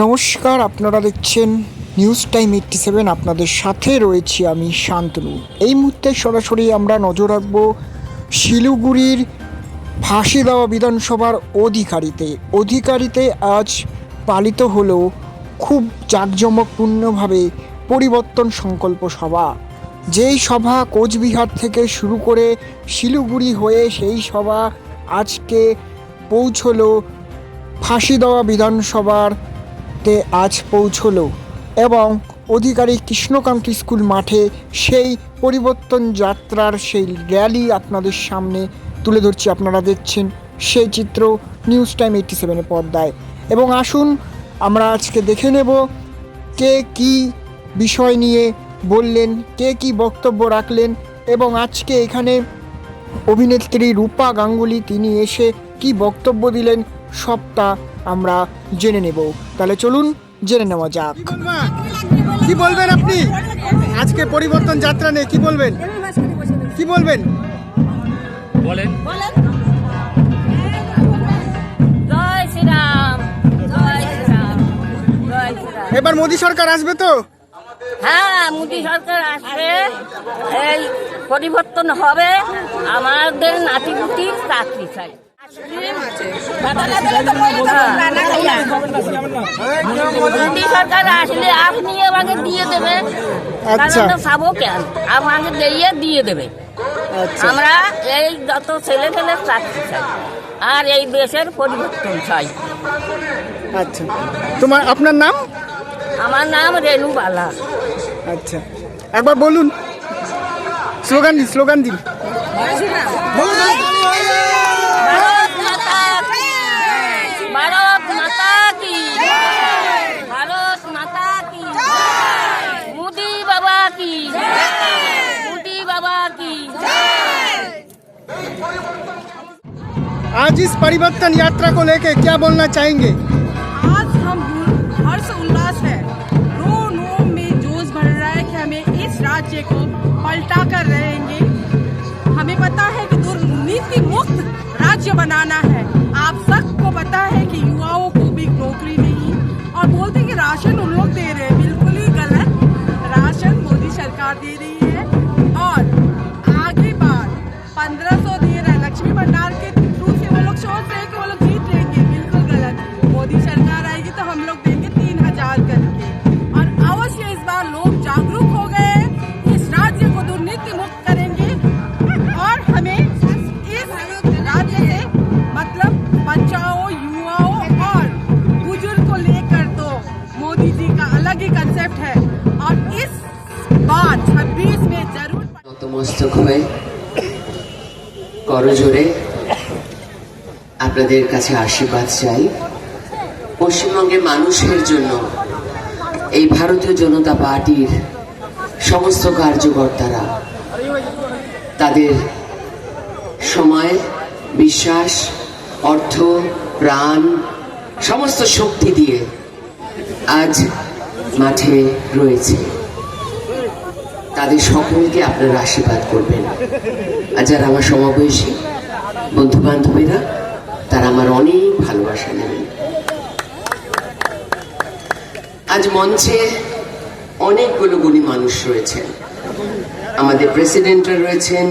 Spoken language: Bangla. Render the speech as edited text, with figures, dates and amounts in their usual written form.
নমস্কার, আপনারা দেখছেন নিউজ টাইম 87। আপনাদের সাথে রয়েছি আমি শান্তনু। এই মুহূর্তে সরাসরি আমরা নজর রাখব শিলিগুড়ির ফাঁসি দেওয়া বিধানসভার অধিকারিতে আজ পালিত হলো খুব জাঁকজমকপূর্ণভাবে পরিবর্তন সংকল্প সভা। যেই সভা কোচবিহার থেকে শুরু করে শিলিগুড়ি হয়ে সেই সভা আজকে পৌঁছলো ফাঁসি দেওয়া বিধানসভার আজ পৌঁছলো এবং অধিকারী কৃষ্ণকান্ত স্কুল মাঠে সেই পরিবর্তন যাত্রার সেই র্যালি আপনাদের সামনে তুলে ধরছি। আপনারা দেখছেন সেই চিত্র নিউজ টাইম 87 পর্দায়। এবং আসুন আমরা আজকে দেখে নেব কে কি বিষয় নিয়ে বললেন, কে কি বক্তব্য রাখলেন এবং আজকে এখানে অভিনেত্রী রূপা গাঙ্গুলি তিনি এসে কি বক্তব্য দিলেন সবটা আমরা জেনে নেব। তাহলে চলুন জেনে নেওয়া যাক। কি বলবেন আপনি আজকে পরিবর্তন যাত্রা নিয়ে? কি বলবেন বলেন। জয় শ্রীরাম, জয় শ্রীরাম, জয় শ্রীরাম। এবার মোদী সরকার আসবে তো? হ্যাঁ, মোদী সরকার আসবে, এই পরিবর্তন হবে। আমাদের নাতিপুতির চাকরি চাই। মোদী সরকার আসলে আপনি আমাকে দিয়ে দেবে, খাবো কেন, আমাকে দিয়ে দেবে। আমরা এই যত ছেলে ফেলে চাকরি চাই আর এই দেশের পরিবর্তন চাই। আচ্ছা, আপনার নাম? আমার নাম রেণু বালা। আচ্ছা, একবার বলুন, স্লোগান দিন। ভারত মাতা কি, ভারত মাতা কি, ভারত মাতা কি, মোদি বাবা কি, মোদি बाबा की। आज इस परिवर्तन यात्रा को लेके क्या बोलना चाहेंगे? आज हम हर्ष उल्लास है, रोम में जोश भर रहा है कि हमें इस राज्य को पलटा कर रहेंगे। हमें पता है कि दुर्नीति मुक्त राज्य बनाना है। आप सबको पता है कि युवाओं को भी नौकरी नहीं, और बोलते कि राशन उन लोग दे रहे हैं, बिल्कुल ही गलत। राशन मोदी सरकार दे रही है और आगे बार 1500 दे रहा है। लक्ष्मी भंडार के थ्रू से वो लोग सोच रहे हैं कि वो लोग जीत लेंगे, बिल्कुल गलत। मोदी सरकार आएगी तो हम लोग देंगे 3000 करके। और अवश्य इस बार लोग जागरूक हो गए, इस राज्य को दुर्नीति मुक्त करेंगे और हमें इस राज्य से मतलब बच्चाओं, युवाओं और बुजुर्ग को लेकर तो मोदी जी का अलग ही कंसेप्ट है। और इस बार 26 में जरूर নতমস্তক হয়ে করজোড়ে আপনাদের কাছে আশীর্বাদ চাই। পশ্চিমবঙ্গের মানুষের জন্য এই ভারতীয় জনতা পার্টির সমস্ত কার্যকর্তারা তাদের সময়, বিশ্বাস, অর্থ, প্রাণ, সমস্ত শক্তি দিয়ে আজ মাঠে রয়েছে। তাদের সকলকে আপনারা আশীর্বাদ করবেন। আর যারা আমার সমবয়সী বন্ধু বান্ধবীরা, তারা আমার অনেক ভালোবাসা নেবেন। আজ মঞ্চে অনেকগুলো গুণী মানুষ রয়েছেন। আমাদের প্রেসিডেন্টরা রয়েছেন,